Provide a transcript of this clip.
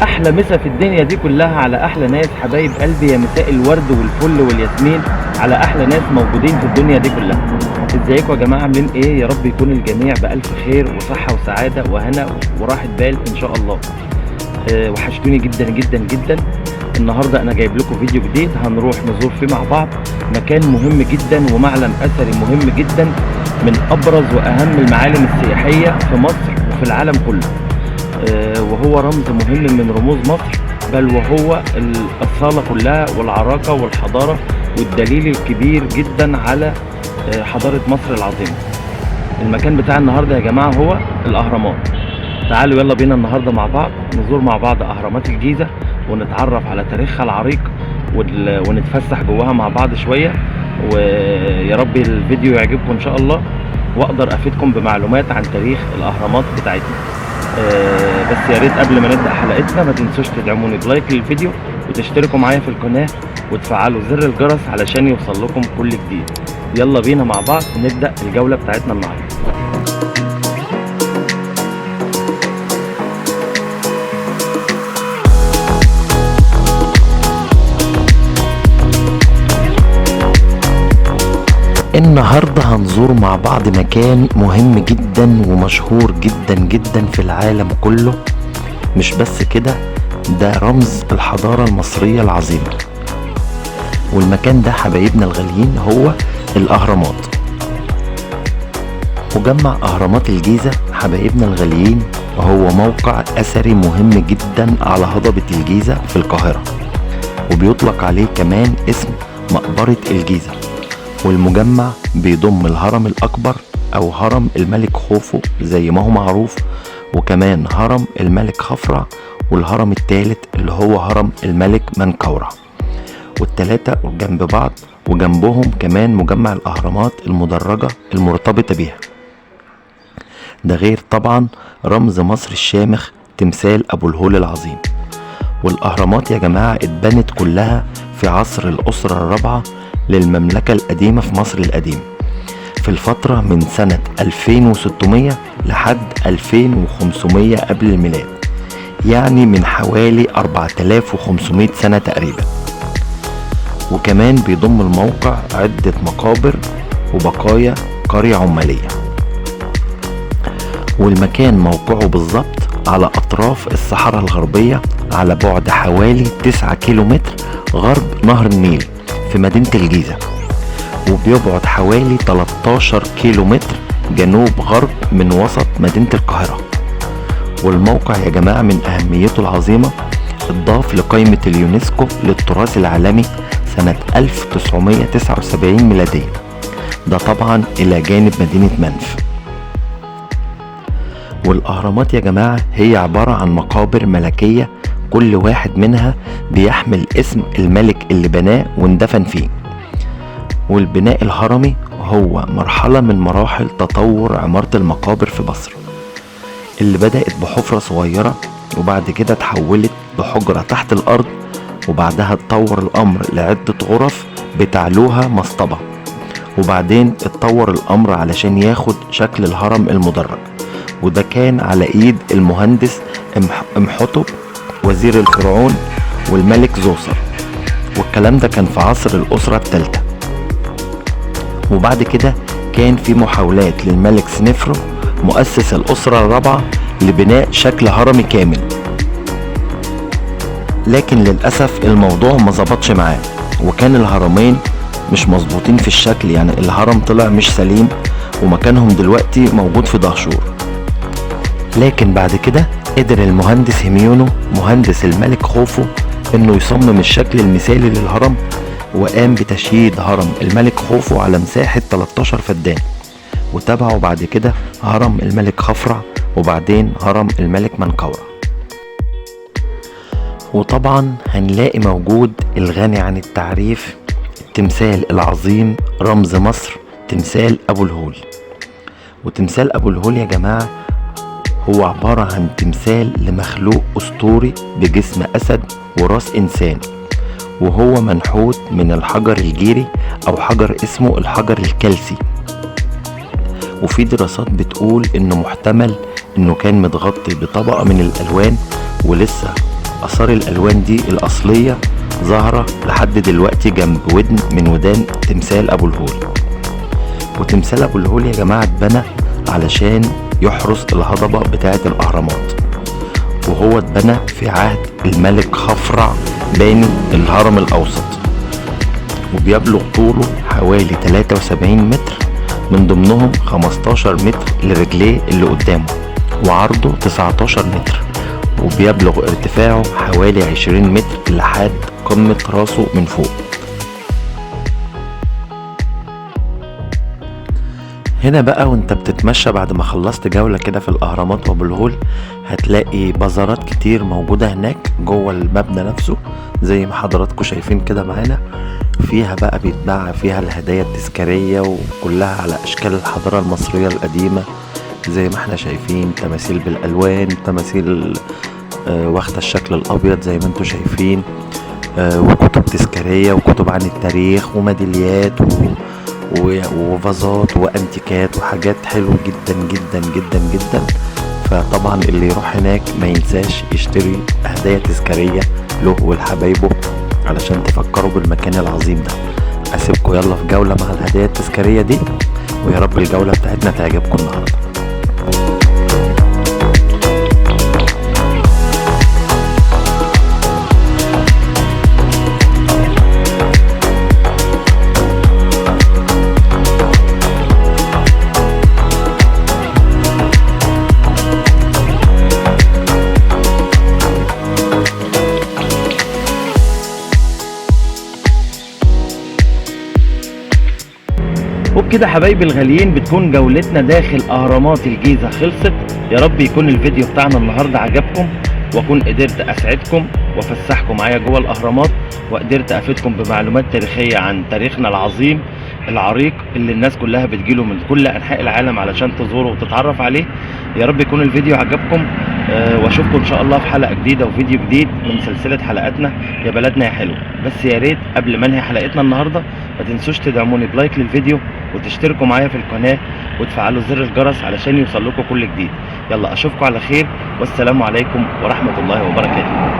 احلى مسا في الدنيا دي كلها على احلى ناس حبايب قلبي، يا مساء الورد والفل والياسمين على احلى ناس موجودين في الدنيا دي كلها. ازيكم يا جماعه؟ عاملين ايه؟ يا رب يكون الجميع بالف خير وصحه وسعاده وهنا وراحه بال ان شاء الله. وحشتوني جدا جدا جدا. النهارده انا جايب لكم فيديو جديد هنروح نزور فيه مع بعض مكان مهم جدا ومعلم اثري مهم جدا من ابرز واهم المعالم السياحيه في مصر وفي العالم كله. وهو رمز مهم من رموز مصر، بل وهو الأصالة كلها والعراقة والحضارة والدليل الكبير جدا على حضارة مصر العظيمة. المكان بتاع النهاردة يا جماعة هو الأهرامات. تعالوا يلا بينا النهاردة مع بعض نزور مع بعض أهرامات الجيزة ونتعرف على تاريخها العريق ونتفسح جواها مع بعض شوية. ويا رب الفيديو يعجبكم إن شاء الله، وأقدر أفيدكم بمعلومات عن تاريخ الأهرامات بتاعتنا. بس يا ريت قبل ما نبدأ حلقتنا ما تنسوش تدعموني بلايك للفيديو وتشتركوا معايا في القناة وتفعلوا زر الجرس علشان يوصل لكم كل جديد. يلا بينا مع بعض نبدأ الجولة بتاعتنا النهاردة. النهاردة هنزور مع بعض مكان مهم جدا ومشهور جدا جدا في العالم كله. مش بس كده، ده رمز الحضارة المصرية العظيمة. والمكان ده حبايبنا الغاليين هو الأهرامات. مجمع أهرامات الجيزة حبايبنا الغاليين هو موقع أثري مهم جدا على هضبة الجيزة في القاهرة، وبيطلق عليه كمان اسم مقبرة الجيزة. والمجمع بيضم الهرم الأكبر أو هرم الملك خوفو زي ما هو معروف، وكمان هرم الملك خفرع، والهرم الثالث اللي هو هرم الملك منكورع، والتلاتة جنب بعض، وجنبهم كمان مجمع الأهرامات المدرجة المرتبطة بيها. ده غير طبعا رمز مصر الشامخ تمثال أبو الهول العظيم. والأهرامات يا جماعة اتبنت كلها في عصر الأسرة الرابعة للمملكة القديمة في مصر القديم، في الفترة من سنة 2600 لحد 2500 قبل الميلاد، يعني من حوالي 4500 سنة تقريبا. وكمان بيضم الموقع عدة مقابر وبقايا قرية عمالية. والمكان موقعه بالظبط على أطراف الصحراء الغربية على بعد حوالي 9 كيلومتر غرب نهر النيل في مدينة الجيزة، وبيبعد حوالي 13 كيلومتر جنوب غرب من وسط مدينة القاهرة. والموقع يا جماعة من أهميته العظيمة اتضاف لقائمة اليونسكو للتراث العالمي سنة 1979 ميلادية، ده طبعا إلى جانب مدينة منف. والأهرامات يا جماعة هي عبارة عن مقابر ملكية، كل واحد منها بيحمل اسم الملك اللي بناه واندفن فيه. والبناء الهرمي هو مرحلة من مراحل تطور عمارة المقابر في مصر، اللي بدأت بحفرة صغيرة وبعد كده اتحولت بحجرة تحت الأرض، وبعدها اتطور الأمر لعدة غرف بتعلوها مصطبة، وبعدين اتطور الأمر علشان ياخد شكل الهرم المدرج. وده كان على ايد المهندس امحتب وزير الفرعون والملك زوسر، والكلام ده كان في عصر الأسرة الثالثة. وبعد كده كان في محاولات للملك سنفرو مؤسس الأسرة الرابعة لبناء شكل هرمي كامل، لكن للأسف الموضوع ما ظبطش معاه، وكان الهرمين مش مظبوطين في الشكل، يعني الهرم طلع مش سليم ومكانهم دلوقتي موجود في دهشور. لكن بعد كده قدر المهندس هيميونو مهندس الملك خوفو انه يصمم الشكل المثالي للهرم، وقام بتشييد هرم الملك خوفو على مساحة 13 فدان، وتابعه بعد كده هرم الملك خفرع، وبعدين هرم الملك منكورع. وطبعا هنلاقي موجود الغني عن التعريف التمثال العظيم رمز مصر تمثال أبو الهول. وتمثال أبو الهول يا جماعة هو عبارة عن تمثال لمخلوق أسطوري بجسم أسد وراس إنسان، وهو منحوت من الحجر الجيري أو حجر اسمه الحجر الكلسي. وفي دراسات بتقول إنه محتمل إنه كان متغطي بطبقة من الألوان ولسه آثار الألوان دي الأصلية ظاهرة لحد دلوقتي جنب ودن من ودان تمثال أبو الهول. وتمثال أبو الهول يا جماعة اتبنى علشان يحرس الهضبة بتاعة الأهرامات، وهو اتبنى في عهد الملك خفرع باني الهرم الأوسط، وبيبلغ طوله حوالي 73 متر، من ضمنهم 15 متر لرجليه اللي قدامه، وعرضه 19 متر، وبيبلغ ارتفاعه حوالي 20 متر لحد قمة راسه من فوق. هنا بقى وانت بتتمشى بعد ما خلصت جولة كده في الأهرامات وأبو الهول، هتلاقي بازارات كتير موجودة هناك جوه المبنى نفسه زي ما حضراتكم شايفين كده معانا. فيها بقى بيتباع فيها الهدايا التذكارية، وكلها على أشكال الحضارة المصرية القديمة زي ما احنا شايفين، تماثيل بالألوان، تماثيل واخدة الشكل الأبيض زي ما انتوا شايفين، وكتب تذكارية وكتب عن التاريخ وميداليات وفازات وانتيكات وحاجات حلوة جدا جدا جدا جدا. فطبعا اللي يروح هناك ما ينساش يشتري هدايا تذكارية له ولحبايبه علشان تفكروا بالمكان العظيم ده. اسيبكم يلا في جولة مع الهدايا التذكارية دي، ويا رب الجولة بتاعتنا تعجبكم النهاردة. وبكده حبايبي الغاليين بتكون جولتنا داخل اهرامات الجيزة خلصت. يا رب يكون الفيديو بتاعنا النهاردة عجبكم، واكون قدرت اسعدكم وافسحكم معايا جوه الاهرامات، وقدرت افيدكم بمعلومات تاريخية عن تاريخنا العظيم العريق اللي الناس كلها بتجيله من كل انحاء العالم علشان تزوره وتتعرف عليه. يا رب يكون الفيديو عجبكم، واشوفكم ان شاء الله في حلقة جديدة وفيديو جديد من سلسلة حلقاتنا يا بلدنا يا حلو. بس يا ريت قبل ما انهي حلقتنا النهاردة ما تنسوش تدعموني بلايك للفيديو، وتشتركوا معايا في القناة، وتفعلوا زر الجرس علشان يوصل لكم كل جديد. يلا اشوفكم على خير، والسلام عليكم ورحمة الله وبركاته.